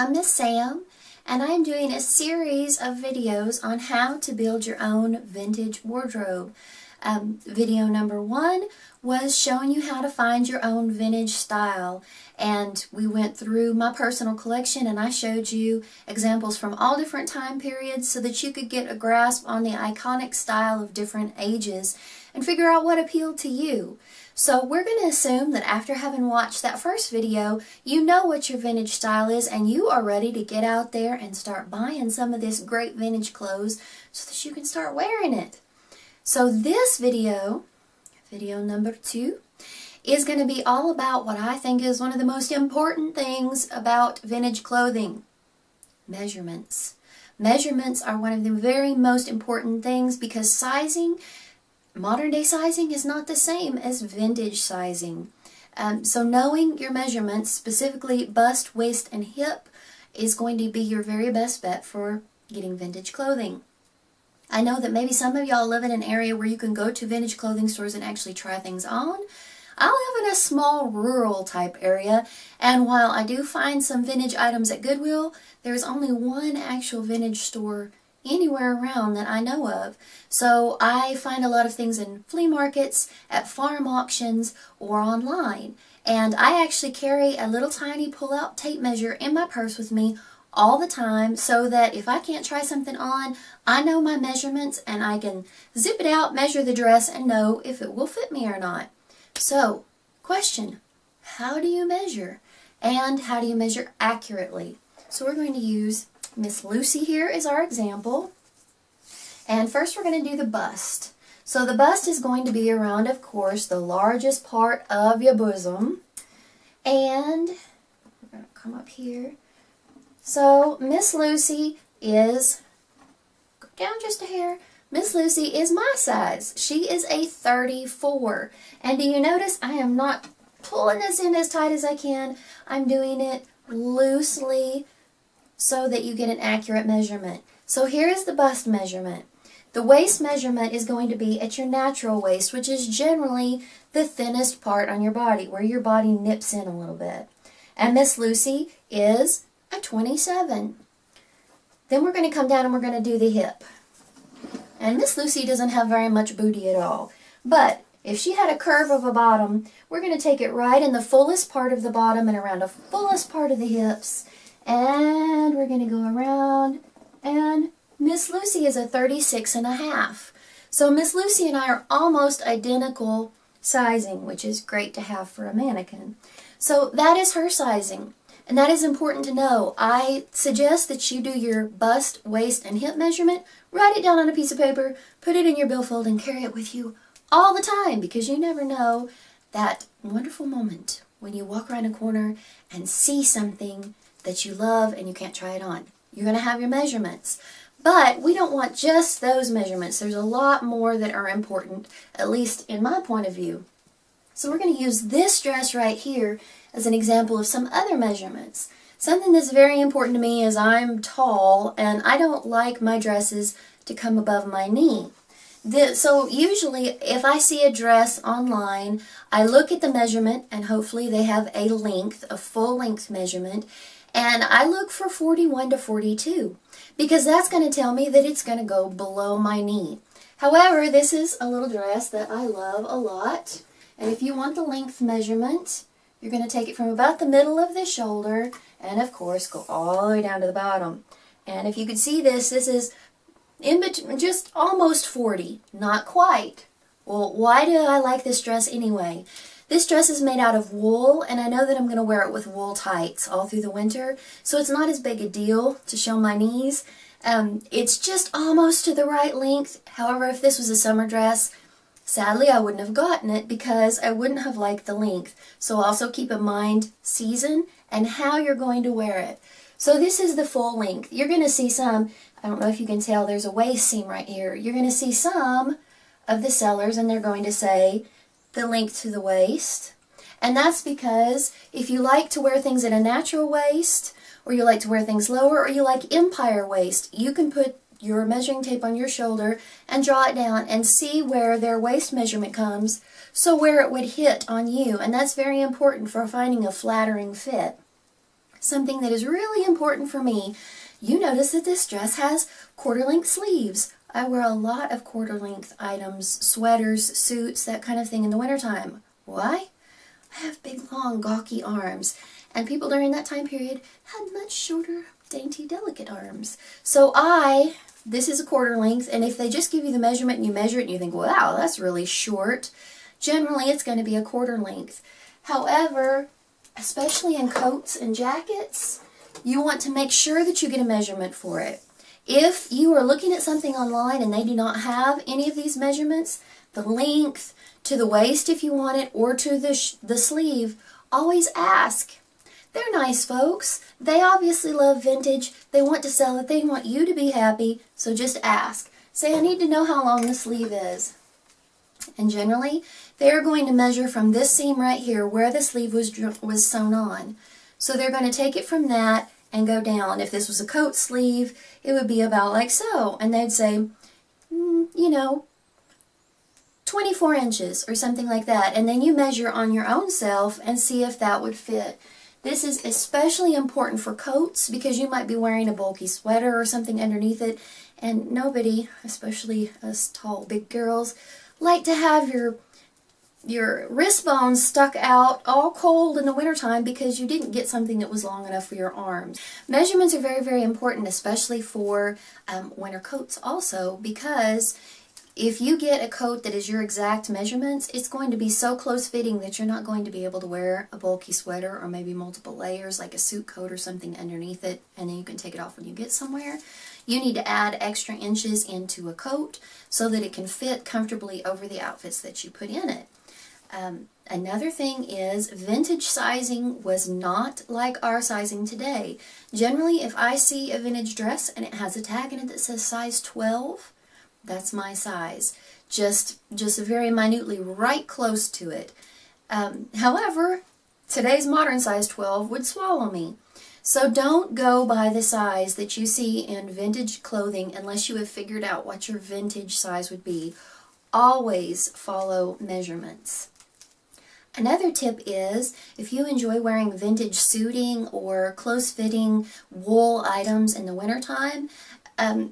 I'm Miss Sam, and I'm doing a series of videos on how to build your own vintage wardrobe. Video number 1 was showing you how to find your own vintage style, and we went through my personal collection and I showed you examples from all different time periods so that you could get a grasp on the iconic style of different ages and figure out what appealed to you. So we're going to assume that after having watched that first video, you know what your vintage style is and you are ready to get out there and start buying some of this great vintage clothes so that you can start wearing it. So this video, video number 2, is going to be all about what I think is one of the most important things about vintage clothing: measurements. Measurements are one of the very most important things because sizing, modern day sizing, is not the same as vintage sizing. So knowing your measurements, specifically bust, waist, and hip, is going to be your very best bet for getting vintage clothing. I know that maybe some of y'all live in an area where you can go to vintage clothing stores and actually try things on. I live in a small rural type area, and while I do find some vintage items at Goodwill, there's only one actual vintage store anywhere around that I know of. So I find a lot of things in flea markets, at farm auctions, or online. And I actually carry a little tiny pull-out tape measure in my purse with me all the time so that if I can't try something on, I know my measurements and I can zip it out, measure the dress, and know if it will fit me or not. So, question, how do you measure? And how do you measure accurately? So we're going to use Miss Lucy here as our example. And first we're going to do the bust. So the bust is going to be around, of course, the largest part of your bosom. And we're going to come up here. So Miss Lucy is, go down just a hair, Miss Lucy is my size. She is a 34. And do you notice I am not pulling this in as tight as I can. I'm doing it loosely so that you get an accurate measurement. So here is the bust measurement. The waist measurement is going to be at your natural waist, which is generally the thinnest part on your body, where your body nips in a little bit. And Miss Lucy is a 27. Then we're going to come down and we're going to do the hip. And Miss Lucy doesn't have very much booty at all. But if she had a curve of a bottom, we're going to take it right in the fullest part of the bottom and around the fullest part of the hips. And we're going to go around, and Miss Lucy is a 36.5. So Miss Lucy and I are almost identical sizing, which is great to have for a mannequin. So that is her sizing, and that is important to know. I suggest that you do your bust, waist, and hip measurement, write it down on a piece of paper, put it in your billfold, and carry it with you all the time, because you never know that wonderful moment when you walk around a corner and see something that you love and you can't try it on. You're going to have your measurements. But we don't want just those measurements. There's a lot more that are important, at least in my point of view. So we're going to use this dress right here as an example of some other measurements. Something that's very important to me is I'm tall and I don't like my dresses to come above my knee. So usually if I see a dress online, I look at the measurement and hopefully they have a length, a full length measurement, and I look for 41 to 42 because that's going to tell me that it's going to go below my knee. However, this is a little dress that I love a lot, and if you want the length measurement, you're going to take it from about the middle of the shoulder and of course go all the way down to the bottom. And if you could see this is in between, just almost 40, not quite. Well, why do I like this dress anyway? This dress is made out of wool, and I know that I'm going to wear it with wool tights all through the winter, so it's not as big a deal to show my knees. It's just almost to the right length. However, if this was a summer dress, sadly I wouldn't have gotten it because I wouldn't have liked the length. So also keep in mind season and how you're going to wear it. So this is the full length. You're going to see some, I don't know if you can tell, there's a waist seam right here. You're going to see some of the sellers and they're going to say the length to the waist. And that's because if you like to wear things at a natural waist, or you like to wear things lower, or you like empire waist, you can put your measuring tape on your shoulder and draw it down and see where their waist measurement comes, so where it would hit on you. And that's very important for finding a flattering fit. Something that is really important for me. You notice that this dress has quarter-length sleeves. I wear a lot of quarter-length items, sweaters, suits, that kind of thing in the wintertime. Why? I have big, long, gawky arms, and people during that time period had much shorter, dainty, delicate arms. So this is a quarter length, and if they just give you the measurement and you measure it and you think, wow, that's really short, generally it's going to be a quarter length. However, especially in coats and jackets, you want to make sure that you get a measurement for it. If you are looking at something online and they do not have any of these measurements, the length to the waist if you want it, or to the sleeve, always ask. They're nice folks. They obviously love vintage. They want to sell it. They want you to be happy, so just ask. Say, I need to know how long the sleeve is. And generally, they're going to measure from this seam right here where the sleeve was sewn on. So they're going to take it from that and go down. If this was a coat sleeve, it would be about like so. And they'd say, 24 inches or something like that. And then you measure on your own self and see if that would fit. This is especially important for coats because you might be wearing a bulky sweater or something underneath it. And nobody, especially us tall, big girls, like to have your wrist bones stuck out all cold in the wintertime because you didn't get something that was long enough for your arms. Measurements are very, very important, especially for winter coats also, because if you get a coat that is your exact measurements, it's going to be so close fitting that you're not going to be able to wear a bulky sweater or maybe multiple layers like a suit coat or something underneath it, and then you can take it off when you get somewhere. You need to add extra inches into a coat so that it can fit comfortably over the outfits that you put in it. Another thing is vintage sizing was not like our sizing today. Generally, if I see a vintage dress and it has a tag in it that says size 12, that's my size. Just very minutely right close to it. However, today's modern size 12 would swallow me. So don't go by the size that you see in vintage clothing unless you have figured out what your vintage size would be. Always follow measurements. Another tip is, if you enjoy wearing vintage suiting or close-fitting wool items in the wintertime,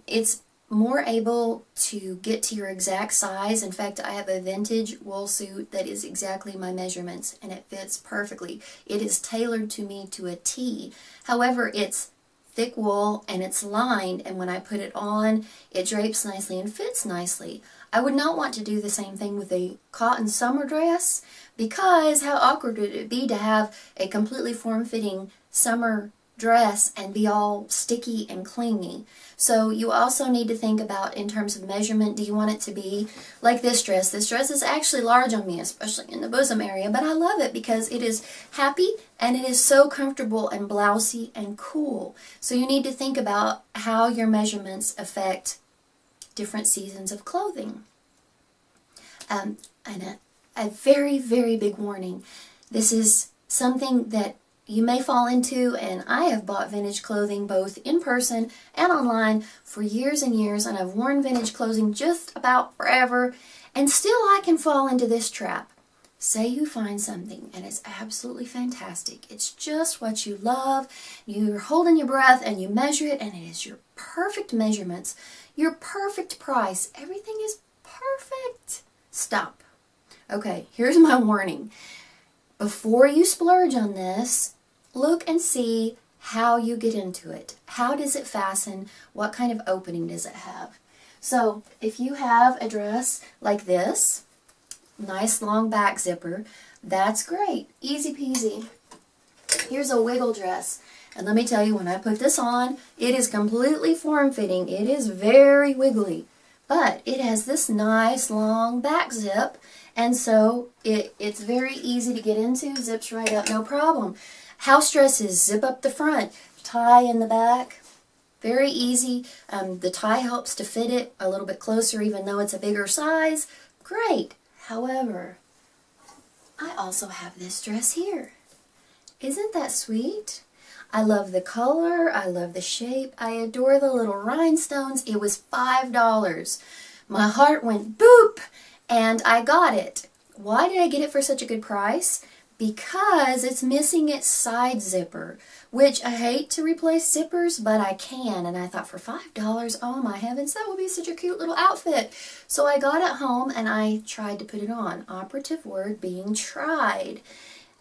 it's more able to get to your exact size. In fact, I have a vintage wool suit that is exactly my measurements, and it fits perfectly. It is tailored to me to a T. However, it's thick wool and it's lined, and when I put it on, it drapes nicely and fits nicely. I would not want to do the same thing with a cotton summer dress, because how awkward would it be to have a completely form-fitting summer dress and be all sticky and clingy. So you also need to think about, in terms of measurement, do you want it to be like this dress? This dress is actually large on me, especially in the bosom area, but I love it because it is happy and it is so comfortable and blousy and cool. So you need to think about how your measurements affect different seasons of clothing. And a very, very big warning. This is something that you may fall into, and I have bought vintage clothing both in person and online for years and years, and I've worn vintage clothing just about forever, and still I can fall into this trap. Say you find something and it's absolutely fantastic. It's just what you love. You're holding your breath and you measure it, and it is your perfect measurements, your perfect price. Everything is perfect. Stop. Okay, here's my warning. Before you splurge on this, look and see how you get into it. How does it fasten? What kind of opening does it have? So if you have a dress like this, nice long back zipper, that's great. Easy peasy. Here's a wiggle dress. And let me tell you, when I put this on, it is completely form-fitting. It is very wiggly. But it has this nice long back zip, and so it's very easy to get into. Zips right up, no problem. House dresses, zip up the front, tie in the back. Very easy. The tie helps to fit it a little bit closer, even though it's a bigger size. Great. However, I also have this dress here. Isn't that sweet? I love the color, I love the shape, I adore the little rhinestones. It was $5. My heart went boop, and I got it. Why did I get it for such a good price? because it's missing its side zipper, which I hate to replace zippers, but I can. And I thought for $5, oh my heavens, that would be such a cute little outfit. So I got it home and I tried to put it on. Operative word being tried.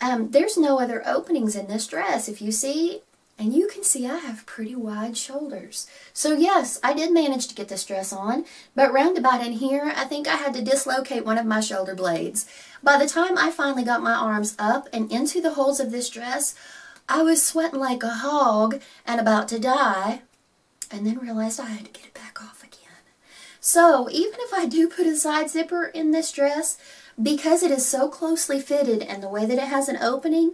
There's no other openings in this dress, if you see. And you can see I have pretty wide shoulders. So yes, I did manage to get this dress on, but roundabout in here, I think I had to dislocate one of my shoulder blades. By the time I finally got my arms up and into the holes of this dress, I was sweating like a hog and about to die, and then realized I had to get it back off again. So even if I do put a side zipper in this dress, because it is so closely fitted and the way that it has an opening,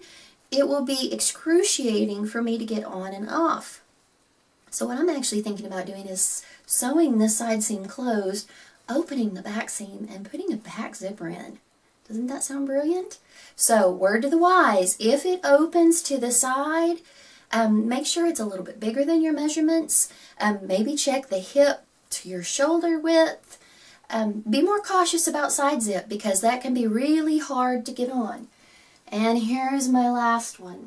it will be excruciating for me to get on and off. So what I'm actually thinking about doing is sewing this side seam closed, opening the back seam, and putting a back zipper in. Doesn't that sound brilliant? So, word to the wise, if it opens to the side, make sure it's a little bit bigger than your measurements. Maybe check the hip to your shoulder width. Be more cautious about side zip because that can be really hard to get on. And here's my last one.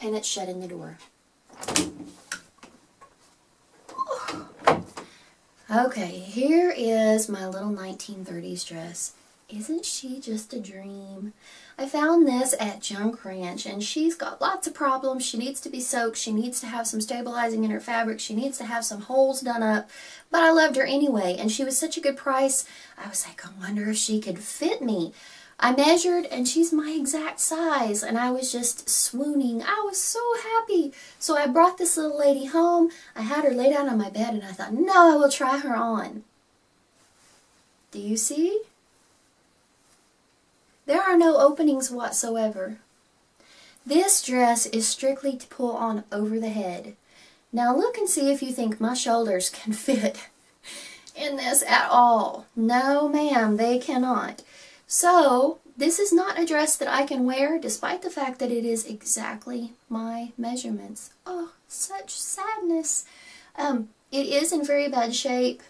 And it's shutting the door. Okay, here is my little 1930s dress. Isn't she just a dream? I found this at Junk Ranch, and she's got lots of problems. She needs to be soaked. She needs to have some stabilizing in her fabric. She needs to have some holes done up. But I loved her anyway, and she was such a good price. I was like, I wonder if she could fit me. I measured, and she's my exact size, and I was just swooning. I was so happy. So I brought this little lady home. I had her lay down on my bed, and I thought, no, I will try her on. Do you see? There are no openings whatsoever. This dress is strictly to pull on over the head. Now look and see if you think my shoulders can fit in this at all. No, ma'am, they cannot. So, this is not a dress that I can wear despite the fact that it is exactly my measurements. Oh, such sadness. It is in very bad shape.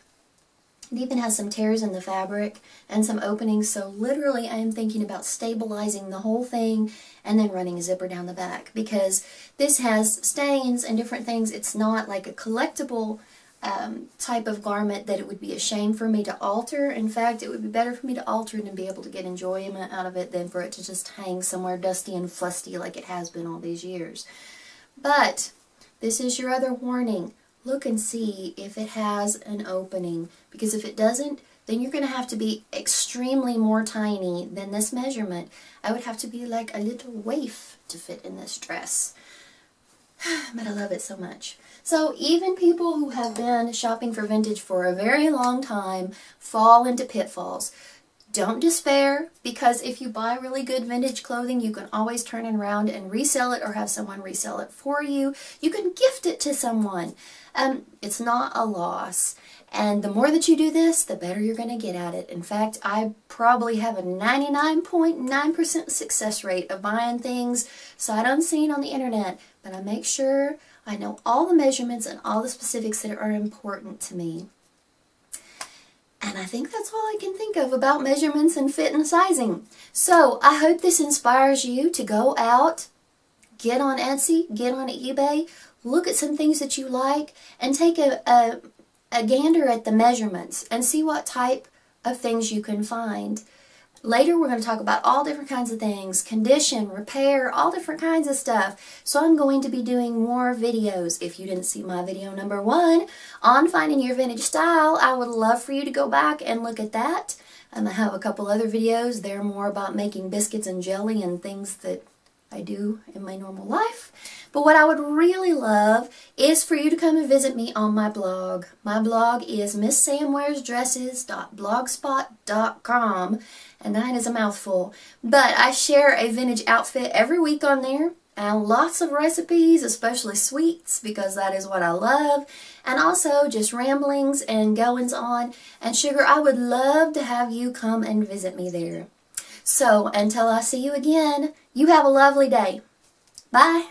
It even has some tears in the fabric and some openings, so literally I am thinking about stabilizing the whole thing and then running a zipper down the back because this has stains and different things. It's not like a collectible type of garment that it would be a shame for me to alter. In fact, it would be better for me to alter it and be able to get enjoyment out of it than for it to just hang somewhere dusty and fusty like it has been all these years. But this is your other warning. Look and see if it has an opening, because if it doesn't, then you're going to have to be extremely more tiny than this measurement. I would have to be like a little waif to fit in this dress. But I love it so much. So even people who have been shopping for vintage for a very long time fall into pitfalls. Don't despair, because if you buy really good vintage clothing, you can always turn it around and resell it or have someone resell it for you. You can gift it to someone. It's not a loss. And the more that you do this, the better you're going to get at it. In fact, I probably have a 99.9% success rate of buying things sight unseen on the internet, but I make sure I know all the measurements and all the specifics that are important to me. And I think that's all I can think of about measurements and fit and sizing. So I hope this inspires you to go out, get on Etsy, get on eBay, look at some things that you like, and take a gander at the measurements and see what type of things you can find. Later we're going to talk about all different kinds of things, condition, repair, all different kinds of stuff. So I'm going to be doing more videos. If you didn't see my video number 1 on finding your vintage style, I would love for you to go back and look at that. I have a couple other videos. They're more about making biscuits and jelly and things that I do in my normal life. But what I would really love is for you to come and visit me on my blog. My blog is MissSamWearsDresses.blogspot.com, and that is a mouthful. But I share a vintage outfit every week on there, and lots of recipes, especially sweets, because that is what I love, and also just ramblings and goings on. And sugar, I would love to have you come and visit me there. So until I see you again, you have a lovely day. Bye.